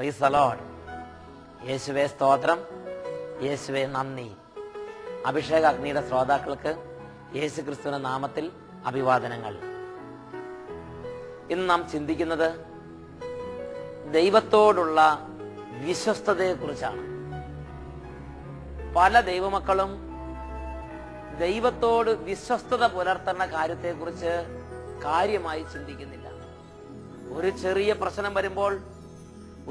Praise the Lord. യേശുവേ സ്തോത്രം, യേശുവേ നന്ദി. അഭിഷേക അഗ്നിയുടെ ശ്രോതാക്കൾക്ക് യേശു ക്രിസ്തുവിന്റെ നാമത്തിൽ അഭിവാദനങ്ങൾ. ഇന്ന് നാം ചിന്തിക്കുന്നത് ദൈവത്തോടുള്ള വിശ്വസ്തതയെ കുറിച്ചാണ്. പല ദൈവമക്കളും ദൈവത്തോട് വിശ്വസ്തത പുലർത്തുന്ന കാര്യത്തെക്കുറിച്ച് കാര്യമായി ചിന്തിക്കുന്നില്ല. ഒരു ചെറിയ പ്രശ്നം വരുമ്പോൾ,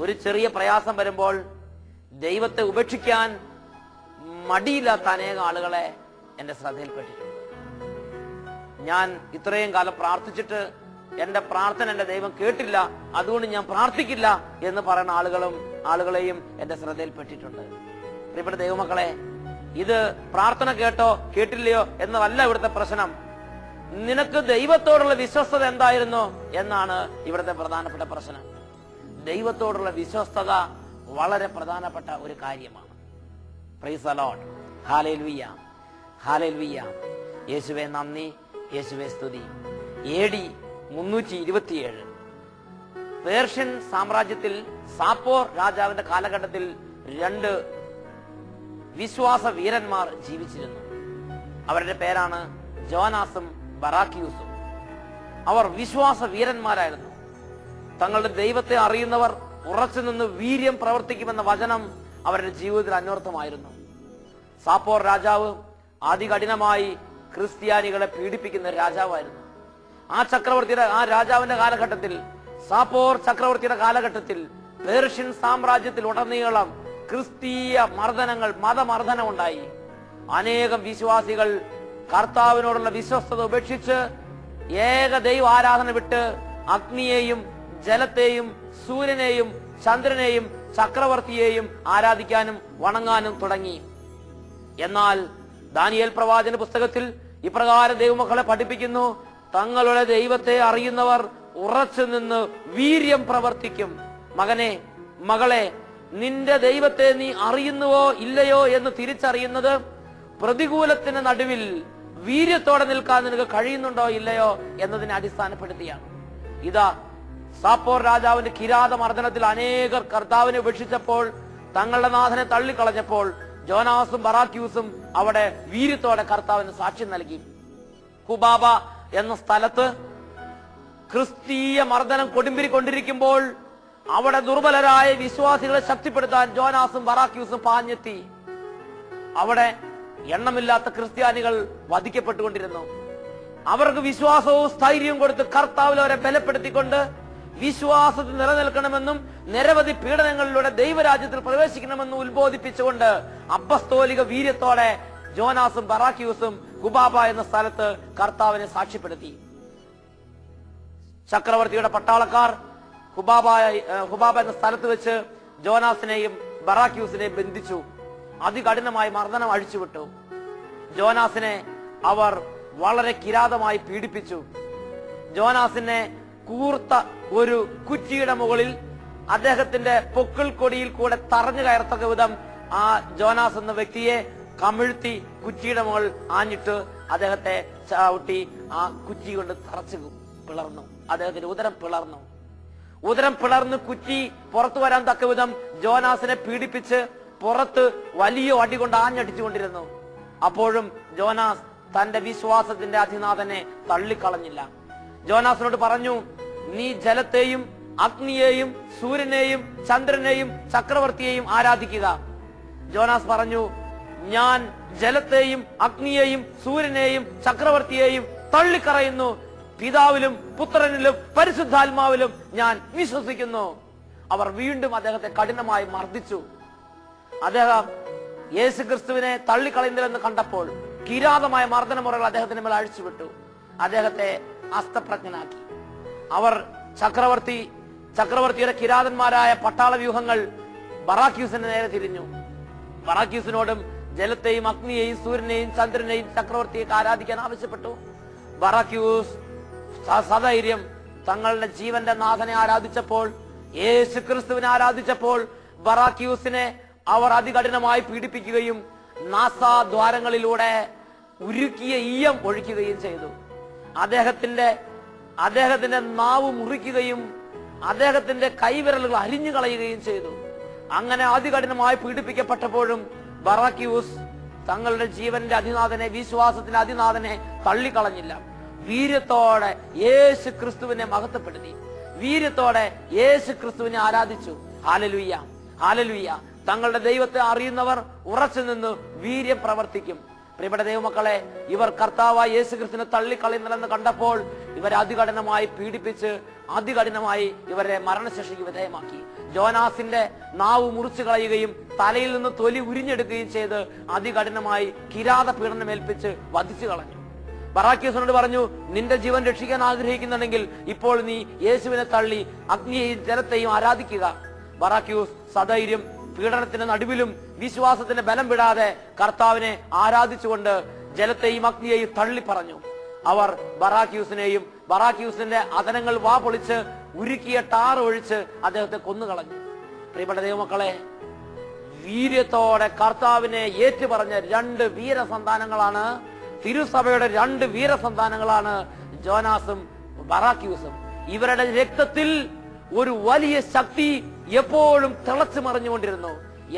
ഒരു ചെറിയ പ്രയാസം വരുമ്പോൾ ദൈവത്തെ ഉപേക്ഷിക്കാൻ മടിയില്ലാത്ത അനേകം ആളുകളെ എന്റെ ശ്രദ്ധയിൽപ്പെട്ടിട്ടുണ്ട്. ഞാൻ ഇത്രയും കാലം പ്രാർത്ഥിച്ചിട്ട് എന്റെ പ്രാർത്ഥന എന്റെ ദൈവം കേട്ടില്ല, അതുകൊണ്ട് ഞാൻ പ്രാർത്ഥിക്കില്ല എന്ന് പറയുന്ന ആളുകളെയും എന്റെ ശ്രദ്ധയിൽപ്പെട്ടിട്ടുണ്ട്. പ്രിയപ്പെട്ട ദൈവമക്കളെ, ഇത് പ്രാർത്ഥന കേട്ടോ കേട്ടില്ലയോ എന്നതല്ല ഇവിടുത്തെ പ്രശ്നം. നിനക്ക് ദൈവത്തോടുള്ള വിശ്വസ്തത എന്തായിരുന്നു എന്നാണ് ഇവിടുത്തെ പ്രധാനപ്പെട്ട പ്രശ്നം. ദൈവത്തോടുള്ള വിശ്വസ്തത വളരെ പ്രധാനപ്പെട്ട ഒരു കാര്യമാണ്. Praise the Lord. Hallelujah, hallelujah. യേശുവേ നന്ദി, യേശുവേ സ്തുതി. AD 327 പേർഷ്യൻ സാമ്രാജ്യത്തിൽ സാപ്പോർ രാജാവിന്റെ കാലഘട്ടത്തിൽ 2 വിശ്വാസ വീരന്മാർ ജീവിച്ചിരുന്നു. അവരുടെ പേരാണ് ജോനാസും ബറാക്യൂസും. അവർ വിശ്വാസ വീരന്മാരായിരുന്നു. തങ്ങളുടെ ദൈവത്തെ അറിയുന്നവർ ഉറച്ചു നിന്ന് വീര്യം പ്രവർത്തിക്കുമെന്ന വചനം അവരുടെ ജീവിതത്തിൽ അന്വർത്ഥമായിരുന്നു. സാപ്പോർ രാജാവ് അതികഠിനമായി ക്രിസ്ത്യാനികളെ പീഡിപ്പിക്കുന്ന രാജാവായിരുന്നു. ആ രാജാവിന്റെ കാലഘട്ടത്തിൽ, സാപ്പോർ ചക്രവർത്തിയുടെ കാലഘട്ടത്തിൽ പേർഷ്യൻ സാമ്രാജ്യത്തിൽ ഉടനീളം ക്രിസ്തീയ മർദ്ദനങ്ങൾ, മതമർദ്ദനം ഉണ്ടായി. അനേകം വിശ്വാസികൾ കർത്താവിനോടുള്ള വിശ്വസ്തത ഉപേക്ഷിച്ച് ഏക ദൈവ ആരാധന വിട്ട് അഗ്നിയെയും ജലത്തെയും സൂര്യനെയും ചന്ദ്രനെയും ചക്രവർത്തിയെയും ആരാധിക്കാനും വണങ്ങാനും തുടങ്ങി. എന്നാൽ ദാനിയേൽ പ്രവാചന പുസ്തകത്തിൽ ഇപ്രകാരം ദൈവമക്കളെ പഠിപ്പിക്കുന്നു: തങ്ങളുടെ ദൈവത്തെ അറിയുന്നവർ ഉറച്ചു നിന്ന് വീര്യം പ്രവർത്തിക്കും. മകനെ, മകളെ, നിന്റെ ദൈവത്തെ നീ അറിയുന്നുവോ ഇല്ലയോ എന്ന് തിരിച്ചറിയുന്നത് പ്രതികൂലത്തിന് നടുവിൽ വീര്യത്തോടെ നിൽക്കാൻ നിനക്ക് കഴിയുന്നുണ്ടോ ഇല്ലയോ എന്നതിനെ അടിസ്ഥാനപ്പെടുത്തിയാണ്. ഇതാ, സാപ്പോർ രാജാവിന്റെ കിരാതമർദ്ദനത്തിൽ അനേകർ കർത്താവിനെ ഉപേക്ഷിച്ചപ്പോൾ, തങ്ങളുടെ നാഥനെ തള്ളിക്കളഞ്ഞപ്പോൾ ജോനാസും ബറാക്യൂസും അവിടെ വീര്യത്തോടെ കർത്താവിന് സാക്ഷ്യം നൽകി. ഹുബാബ എന്ന സ്ഥലത്ത് ക്രിസ്തീയ മർദ്ദനം കൊടുമ്പിരിക്കൊണ്ടിരിക്കുമ്പോൾ അവിടെ ദുർബലരായ വിശ്വാസികളെ ശക്തിപ്പെടുത്താൻ ജോനാസും ബറാക്യൂസും പാഞ്ഞെത്തി. അവിടെ എണ്ണമില്ലാത്ത ക്രിസ്ത്യാനികൾ വധിക്കപ്പെട്ടുകൊണ്ടിരുന്നു. അവർക്ക് വിശ്വാസവും സ്ഥൈര്യവും കൊടുത്ത് കർത്താവിൽ അവരെ ബലപ്പെടുത്തിക്കൊണ്ട് വിശ്വാസത്തിൽ നിലനിൽക്കണമെന്നും നിരവധി പീഡനങ്ങളിലൂടെ ദൈവരാജ്യത്തിൽ പ്രവേശിക്കണമെന്നും ഉത്ബോധിപ്പിച്ചുകൊണ്ട് അപ്പസ്തോലിക വീര്യത്തോടെ ജോനാസും ബറാക്യൂസും ഹുബാബ എന്ന സ്ഥലത്ത് കർത്താവിനെ സാക്ഷ്യപ്പെടുത്തി. ചക്രവർത്തിയുടെ പട്ടാളക്കാർ ഹുബാബ എന്ന സ്ഥലത്ത് വെച്ച് ജോനാസിനെയും ബറാക്യൂസിനെയും ബന്ധിച്ചു. അതികഠിനമായി മർദ്ദനം അഴിച്ചുവിട്ടു. ജോനാസിനെ അവർ വളരെ കിരാതമായി പീഡിപ്പിച്ചു. ജോനാസിനെ കൂർത്ത ഒരു കുറ്റിയുടെ മുകളിൽ അദ്ദേഹത്തിന്റെ പൊക്കിൾ കൊടിയിൽ കൂടെ തറഞ്ഞു കയറത്തക്ക വിധം ആ ജോനാസ് എന്ന വ്യക്തിയെ കമിഴ്ത്തി കുറ്റിയുടെ മുകൾ ആഞ്ഞിട്ട് അദ്ദേഹത്തെ ചവിട്ടി ആ കുറ്റി കൊണ്ട് തറച്ചു പിളർന്നു. അദ്ദേഹത്തിന്റെ ഉദരം പിളർന്ന് കുറ്റി പുറത്തു വരാൻ തക്ക വിധം ജോനാസിനെ പീഡിപ്പിച്ച് പുറത്ത് വലിയ അടി കൊണ്ട് ആഞ്ഞടിച്ചുകൊണ്ടിരുന്നു. അപ്പോഴും ജോനാസ് തന്റെ വിശ്വാസത്തിന്റെ അധിനാഥനെ തള്ളിക്കളഞ്ഞില്ല. ജോനാസിനോട് പറഞ്ഞു: നീ ജലത്തെയും അഗ്നിയെയും സൂര്യനെയും ചന്ദ്രനെയും ചക്രവർത്തിയെയും ആരാധിക്കുക. ജോനാസ് പറഞ്ഞു: ഞാൻ ജലത്തെയും അഗ്നിയെയും സൂര്യനെയും ചക്രവർത്തിയെയും തള്ളിക്കളയുന്നു. പിതാവിലും പുത്രനിലും പരിശുദ്ധാത്മാവിലും ഞാൻ വിശ്വസിക്കുന്നു. അവർ വീണ്ടും അദ്ദേഹത്തെ കഠിനമായി മർദ്ദിച്ചു. അദ്ദേഹം യേശുക്രിസ്തുവിനെ തള്ളിക്കളയുന്നില്ലെന്ന് കണ്ടപ്പോൾ കിരാതമായ മർദ്ദനമുറകൾ അദ്ദേഹത്തിന്റെ മേൽ അഴിച്ചുവിട്ടു. അദ്ദേഹത്തെ അസ്തപ്രജ്ഞനാക്കി. അവർ ചക്രവർത്തിയുടെ കിരാതന്മാരായ പട്ടാള വ്യൂഹങ്ങൾ ബറാക്യൂസിന് നേരെ തിരിഞ്ഞു. ബറാക്യൂസിനോടും ജലത്തെയും അഗ്നിയെയും സൂര്യനെയും ചന്ദ്രനെയും ചക്രവർത്തിയൊക്കെ ആരാധിക്കാൻ ആവശ്യപ്പെട്ടു. ബറാക്യൂസ് സധൈര്യം തങ്ങളുടെ ജീവന്റെ നാഥനെ ആരാധിച്ചപ്പോൾ, യേശുക്രിസ്തുവിനെ ആരാധിച്ചപ്പോൾ ബറാക്യൂസിനെ അവർ അതികഠിനമായി പീഡിപ്പിക്കുകയും നാസാദ്വാരങ്ങളിലൂടെ ഉരുക്കിയ ഈയം ഒഴിക്കുകയും ചെയ്തു. അദ്ദേഹത്തിന്റെ നാവ് മുറിക്കുകയും അദ്ദേഹത്തിന്റെ കൈവിരലുകൾ അരിഞ്ഞു കളയുകയും ചെയ്തു. അങ്ങനെ അതികഠിനമായി പീഡിപ്പിക്കപ്പെട്ടപ്പോഴും ബറാക്യൂസ് തങ്ങളുടെ ജീവന്റെ അതിനാഥനെ, വിശ്വാസത്തിന്റെ അതിനാഥനെ തള്ളിക്കളഞ്ഞില്ല. വീര്യത്തോടെ യേശു ക്രിസ്തുവിനെ മഹത്വപ്പെടുത്തി, വീര്യത്തോടെ യേശു ക്രിസ്തുവിനെ ആരാധിച്ചു. Hallelujah, hallelujah. തങ്ങളുടെ ദൈവത്തെ അറിയുന്നവർ ഉറച്ചു നിന്ന് വീര്യം പ്രവർത്തിക്കും. പ്രിയപ്പെട്ട ദൈവമക്കളെ, ഇവർ കർത്താവായ യേശു ക്രിസ്തുവിനെ തള്ളിക്കളയുന്നില്ലെന്ന് കണ്ടപ്പോൾ ഇവരെ അതികഠിനമായി പീഡിപ്പിച്ച് അതികഠിനമായി ഇവരെ മരണശിക്ഷയ്ക്ക് വിധേയമാക്കി. ജോനാസിന്റെ നാവ് മുറിച്ചു കളയുകയും തലയിൽ നിന്ന് തൊലി ഉരിഞ്ഞെടുക്കുകയും ചെയ്ത് അതികഠിനമായി കിരാത പീഡനം ഏൽപ്പിച്ച് വധിച്ചു കളഞ്ഞു. ബറാക്യൂസിനോട് പറഞ്ഞു, നിന്റെ ജീവൻ രക്ഷിക്കാൻ ആഗ്രഹിക്കുന്നുണ്ടെങ്കിൽ ഇപ്പോൾ നീ യേശുവിനെ തള്ളി അഗ്നിയെയും ജലത്തെയും ആരാധിക്കുക. ബറാക്യൂസ് സധൈര്യം പീഡനത്തിന്റെ നടുവിലും വിശ്വാസത്തിന്റെ ബലം വിടാതെ കർത്താവിനെ ആരാധിച്ചുകൊണ്ട് ജലത്തെയും അഗ്നിയെയും തള്ളി പറഞ്ഞു. അവർ ബറാക്യൂസിനെയും ബറാക്യൂസിന്റെ അതനങ്ങൾ വാ പൊളിച്ച് ഉരുക്കിയ ടാർ ഒഴിച്ച് അദ്ദേഹത്തെ കൊന്നുകളഞ്ഞു. പ്രിയപ്പെട്ട ദൈവമക്കളെ, വീര്യത്തോടെ കർത്താവിനെ ഏറ്റുപറഞ്ഞ രണ്ട് വീരസന്താനങ്ങളാണ്, തിരുസഭയുടെ രണ്ട് വീരസന്താനങ്ങളാണ് ജോനാസും ബറാക്യൂസും. ഇവരുടെ രക്തത്തിൽ ഒരു വലിയ ശക്തി എപ്പോഴും തിളച്ചു മറിഞ്ഞുകൊണ്ടിരുന്നു.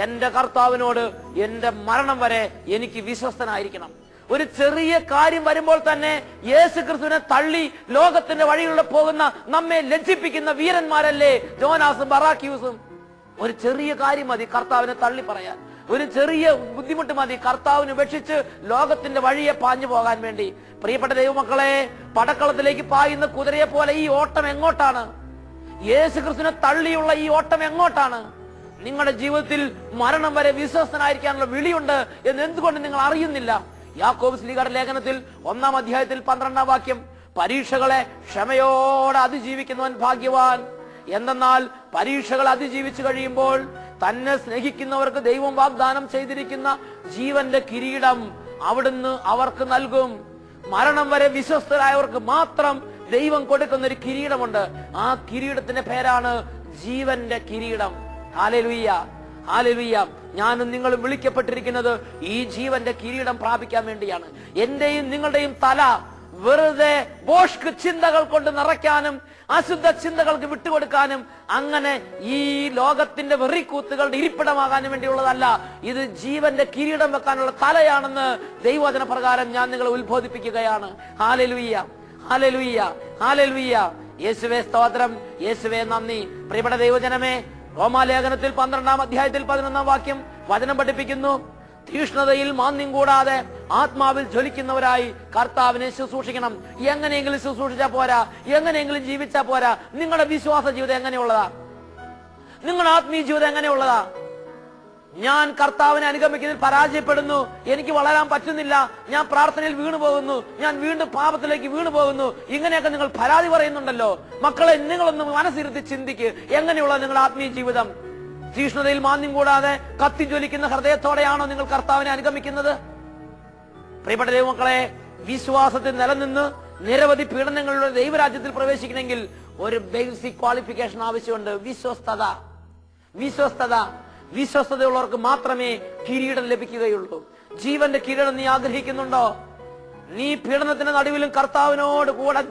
എന്റെ കർത്താവിനോട് എന്റെ മരണം വരെ എനിക്ക് വിശ്വസ്തനായിരിക്കണം. ഒരു ചെറിയ കാര്യം വരുമ്പോൾ തന്നെ യേശു ക്രിസ്തുവിനെ തള്ളി ലോകത്തിന്റെ വഴികളിലൂടെ പോകുന്ന നമ്മെ ലജ്ജിപ്പിക്കുന്ന വീരന്മാരല്ലേ ജോനാസും ബറാക്യൂസും. ഒരു ചെറിയ കാര്യം മതി കർത്താവിനെ തള്ളി പറയാൻ, ഒരു ചെറിയ ബുദ്ധിമുട്ട് മതി കർത്താവിനെ ഉപേക്ഷിച്ച് ലോകത്തിന്റെ വഴിയെ പാഞ്ഞു പോകാൻ വേണ്ടി. പ്രിയപ്പെട്ട ദൈവമക്കളെ, പടക്കളത്തിലേക്ക് പായുന്ന കുതിരയെ പോലെ ഈ ഓട്ടം എങ്ങോട്ടാണ്? യേശു ക്രിസ്തുവിനെ തള്ളിയുള്ള ഈ ഓട്ടം എങ്ങോട്ടാണ്? നിങ്ങളുടെ ജീവിതത്തിൽ മരണം വരെ വിശ്വസ്തനായിരിക്കാനുള്ള വിളിയുണ്ട് എന്ന് എന്തുകൊണ്ട് നിങ്ങൾ അറിയുന്നില്ല? യാക്കോബ് ശ്ലീഹയുടെ ലേഖനത്തിൽ 1-ാം അധ്യായത്തിൽ 12-ാം വാക്യം, പരീക്ഷകളെ ക്ഷമയോടെ അതിജീവിക്കുന്നവൻ ഭാഗ്യവാൻ. എന്തെന്നാൽ പരീക്ഷകൾ അതിജീവിച്ചു കഴിയുമ്പോൾ തന്നെ സ്നേഹിക്കുന്നവർക്ക് ദൈവം വാഗ്ദാനം ചെയ്തിരിക്കുന്ന ജീവന്റെ കിരീടം അവിടുന്ന് അവർക്ക് നൽകും. മരണം വരെ വിശ്വസ്തരായവർക്ക് മാത്രം ദൈവം കൊടുക്കുന്ന ഒരു കിരീടമുണ്ട്. ആ കിരീടത്തിന്റെ പേരാണ് ജീവന്റെ കിരീടം. Hallelujah, hallelujah. ഞാനും നിങ്ങളും വിളിക്കപ്പെട്ടിരിക്കുന്നത് ഈ ജീവന്റെ കിരീടം പ്രാപിക്കാൻ വേണ്ടിയാണ്. എന്റെയും നിങ്ങളുടെയും തല വെറുതെ ബോഷ്ക് ചിന്തകൾ കൊണ്ട് നിറയ്ക്കാനും അശുദ്ധ ചിന്തകൾക്ക് വിട്ടുകൊടുക്കാനും അങ്ങനെ ഈ ലോകത്തിന്റെ വെറിക്കൂത്തുകളുടെ ഇരിപ്പിടമാകാനും വേണ്ടിയുള്ളതല്ല. ഇത് ജീവന്റെ കിരീടം വെക്കാനുള്ള തലയാണെന്ന് ദൈവവചന പ്രകാരം ഞാൻ നിങ്ങളെ ഉത്ബോധിപ്പിക്കുകയാണ്. Hallelujah, hallelujah, hallelujah. യേശുവേ സ്തോത്രം, യേശുവേ നന്ദി. പ്രിയപ്പെട്ട ദൈവജനമേ, റോമാലേഖനത്തിൽ 12-ാം അധ്യായത്തിൽ 11-ാം വാക്യം വചനം പഠിപ്പിക്കുന്നു, തീഷ്ണതയിൽ മാന്യം കൂടാതെ ആത്മാവിൽ ജ്വലിക്കുന്നവരായി കർത്താവിനെ ശുശ്രൂഷിക്കണം. എങ്ങനെയെങ്കിലും ശുശ്രൂഷിച്ചാ പോരാ, എങ്ങനെയെങ്കിലും ജീവിച്ചാ പോരാ. നിങ്ങളുടെ വിശ്വാസ ജീവിതം എങ്ങനെയുള്ളതാ? നിങ്ങളുടെ ആത്മീയ ജീവിതം എങ്ങനെയുള്ളതാ? ഞാൻ കർത്താവിനെ അനുഗമിക്കുന്നതിൽ പരാജയപ്പെടുന്നു, എനിക്ക് വളരാൻ പറ്റുന്നില്ല, ഞാൻ പ്രാർത്ഥനയിൽ വീണു പോകുന്നു, ഞാൻ വീണ്ടും പാപത്തിലേക്ക് വീണു പോകുന്നു, ഇങ്ങനെയൊക്കെ നിങ്ങൾ പരാതി പറയുന്നുണ്ടല്ലോ. മക്കളെ, നിങ്ങളൊന്ന് മനസ്സിരുത്തി ചിന്തിക്ക്, എങ്ങനെയുള്ള നിങ്ങളുടെ ആത്മീയ ജീവിതം? തീഷ്ണതയിൽ മാന്യം കൂടാതെ കത്തി ജ്വലിക്കുന്ന ഹൃദയത്തോടെയാണോ നിങ്ങൾ കർത്താവിനെ അനുഗമിക്കുന്നത്? പ്രിയപ്പെട്ട ദൈവമക്കളെ, വിശ്വാസത്തിൽ നിലനിന്ന് നിരവധി പീഡനങ്ങളുടെ ദൈവരാജ്യത്തിൽ പ്രവേശിക്കണമെങ്കിൽ ഒരു ബേസിക് ക്വാളിഫിക്കേഷൻ ആവശ്യമുണ്ട്, വിശ്വസ്തത. വിശ്വസ്തത, വിശ്വസ്തതയുള്ളവർക്ക് മാത്രമേ കിരീടം ലഭിക്കുകയുള്ളൂ. ജീവന്റെ കിരീടം നീ ആഗ്രഹിക്കുന്നുണ്ടോ? നീ പീഡനത്തിന്റെ നടുവിലും കർത്താവിനോട് കൂടെ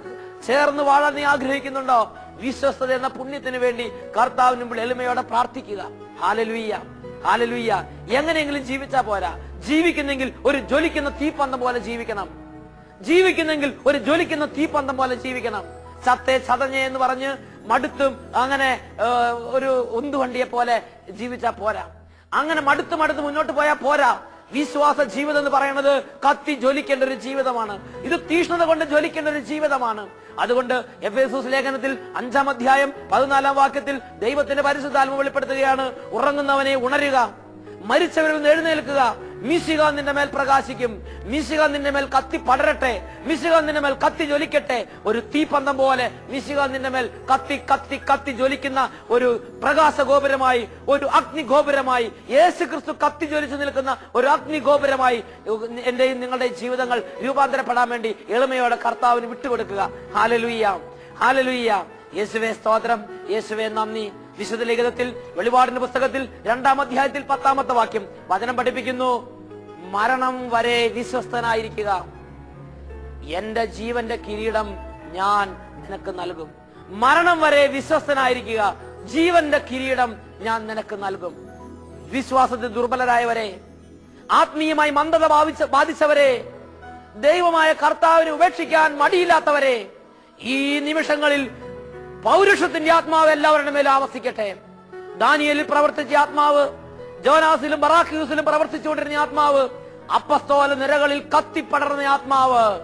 ചേർന്ന് വാഴാൻ നീ ആഗ്രഹിക്കുന്നുണ്ടോ? വിശ്വസ്തത എന്ന പുണ്യത്തിന് വേണ്ടി കർത്താവിന് മുമ്പിൽ എളിമയോടെ പ്രാർത്ഥിക്കുക. Hallelujah, hallelujah. എങ്ങനെയെങ്കിലും ജീവിച്ചാ പോരാ, ജീവിക്കുന്നെങ്കിൽ ഒരു ജ്വലിക്കുന്ന തീപ്പന്തം പോലെ ജീവിക്കണം. ജീവിക്കുന്നെങ്കിൽ ഒരു ജ്വലിക്കുന്ന തീപ്പന്തം പോലെ ജീവിക്കണം. ചത്തേ ചതഞ്ഞേ എന്ന് പറഞ്ഞ് മടുത്തും അങ്ങനെ ഒരു ഉന്തുവണ്ടിയെ പോലെ ജീവിച്ചാ പോരാ. അങ്ങനെ മടുത്ത് മുന്നോട്ട് പോയാൽ പോരാ. വിശ്വാസ ജീവിതം എന്ന് പറയുന്നത് കത്തി ജ്വലിക്കേണ്ട ഒരു ജീവിതമാണ്. ഇത് തീഷ്ണത കൊണ്ട് ജ്വലിക്കേണ്ട ഒരു ജീവിതമാണ്. അതുകൊണ്ട് എഫേസൂസ് ലേഖനത്തിൽ 5-ാം അധ്യായം 14-ാം വാക്യത്തിൽ ദൈവത്തിന്റെ പരിശുദ്ധാത്മ വെളിപ്പെടുത്തുകയാണ്, ഉറങ്ങുന്നവനെ ഉണരുക, മരിച്ചവരിൽ നിന്ന് എഴുന്നേൽക്കുക, മിശിഹ നിന്റെ മേൽ പ്രകാശിക്കും, മിശിഹ നിന്റെ മേൽ കത്തി പടരട്ടെ, മിശിഹ നിന്റെ മേൽ കത്തി ജ്വലിക്കട്ടെ. ഒരു തീപന്തം പോലെ മിശിഹ നിന്റെ മേൽ കത്തി കത്തി കത്തി ജ്വലിക്കുന്ന ഒരു പ്രകാശ ഗോപുരമായി, ഒരു അഗ്നി ഗോപുരമായി, യേശു ക്രിസ്തു കത്തി ജ്വലിച്ചു നിൽക്കുന്ന ഒരു അഗ്നി ഗോപുരമായി എന്റെയും നിങ്ങളുടെയും ജീവിതങ്ങൾ രൂപാന്തരപ്പെടാൻ വേണ്ടി എളിമയോടെ കർത്താവിന് വിട്ടുകൊടുക്കുക. Hallelujah, hallelujah. യേശുവേ സ്തോത്രം, യേശുവേ നന്ദി. വിശുദ്ധ ലിഖിതത്തിൽ വെളിപാടിന്റെ പുസ്തകത്തിൽ 2-ാം അധ്യായത്തിൽ 10-ാമത്തെ വാക്യം വചനം പഠിപ്പിക്കുന്നു, മരണം വരെ വിശ്വസ്തനായിരിക്കുക, എന്റെ ജീവന്റെ കിരീടം ഞാൻ നിനക്ക് നൽകും. മരണം വരെ വിശ്വസ്തനായിരിക്കുക, ജീവന്റെ കിരീടം ഞാൻ നിനക്ക് നൽകും. വിശ്വാസത്തിൽ ദുർബലരായവരെ, ആത്മീയമായി മന്ദത ബാധിച്ചവരെ, ദൈവമായ കർത്താവിനെ ഉപേക്ഷിക്കാൻ മടിയില്ലാത്തവരെ, ഈ നിമിഷങ്ങളിൽ പൗരുഷത്തിന്റെ ആത്മാവ് എല്ലാവരുടെ മേലും ആവസിക്കട്ടെ. ദാനിയേലിൽ പ്രവർത്തിച്ച ആത്മാവ്, ജോനാസിലും ബറാഖ്യൂസിലും പ്രവർത്തിച്ചുകൊണ്ടിരുന്ന ആത്മാവ്, അപ്പസ്തോല നിരകളിൽ കത്തിപ്പടർന്ന ആത്മാവ്,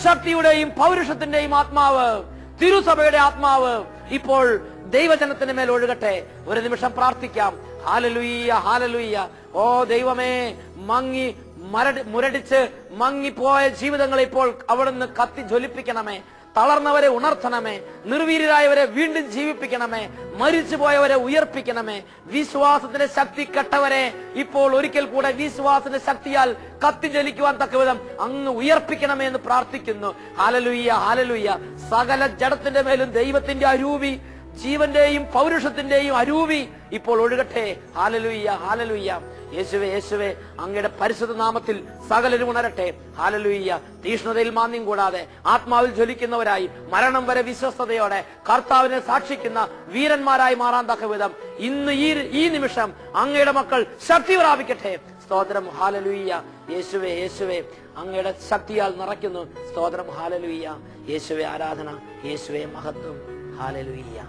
ശക്തിയുടെയും പൗരുഷത്തിന്റെയും ആത്മാവ്, തിരുസഭയുടെ ആത്മാവ് ഇപ്പോൾ ദൈവജനത്തിന് മേൽ ഒഴുകട്ടെ. ഒരു നിമിഷം പ്രാർത്ഥിക്കാം. Hallelujah, hallelujah. ഓ ദൈവമേ, മുരടിച്ച് മങ്ങിപ്പോയ ജീവിതങ്ങളെ ഇപ്പോൾ അവിടുന്ന് കത്തി ജ്വലിപ്പിക്കണമേ. തളർന്നവരെ ഉണർത്തണമേ, നിർവീര്യരായവരെ വീണ്ടും ജീവിപ്പിക്കണമേ, മരിച്ചുപോയവരെ ഉയർപ്പിക്കണമേ. വിശ്വാസത്തിന്റെ ശക്തി കെട്ടവരെ ഇപ്പോൾ ഒരിക്കൽ കൂടെ വിശ്വാസത്തിന്റെ ശക്തിയാൽ കത്തിജ്വലിക്കുവാൻ തക്കവിധം അങ്ങ് ഉയർപ്പിക്കണമേ എന്ന് പ്രാർത്ഥിക്കുന്നു. Hallelujah, hallelujah. സകല ജഡത്തിന്റെ മേലും ദൈവത്തിന്റെ അരൂപി, ജീവന്റെയും പൗരുഷത്തിന്റെയും അരൂപി ഇപ്പോൾ ഒഴുകട്ടെ. Hallelujah, hallelujah. യേശുവേ, യേശുവേ, അങ്ങയുടെ പരിശുദ്ധ നാമത്തിൽ സകലരും ഉണരട്ടെ. ഹല്ലേലൂയ. തീഷ്ണതയിൽ മാന്യം കൂടാതെ ആത്മാവിൽ ജ്വലിക്കുന്നവരായി മരണം വരെ വിശ്വസ്തയോടെ കർത്താവിനെ സാക്ഷിക്കുന്ന വീരന്മാരായി മാറാൻ തക്കവിധം ഇന്ന് ഈ നിമിഷം അങ്ങയുടെ മക്കൾ ശക്തി പ്രാപിക്കട്ടെ. സ്തോത്രം. ഹല്ലേലൂയ. യേശുവേ, യേശുവേ, അങ്ങയുടെ ശക്തിയാൽ നിറയ്ക്കുന്നു. സ്തോത്രം. ഹല്ലേലൂയ. യേശുവേ ആരാധന, യേശുവേ മഹത്വം. ഹല്ലേലൂയ.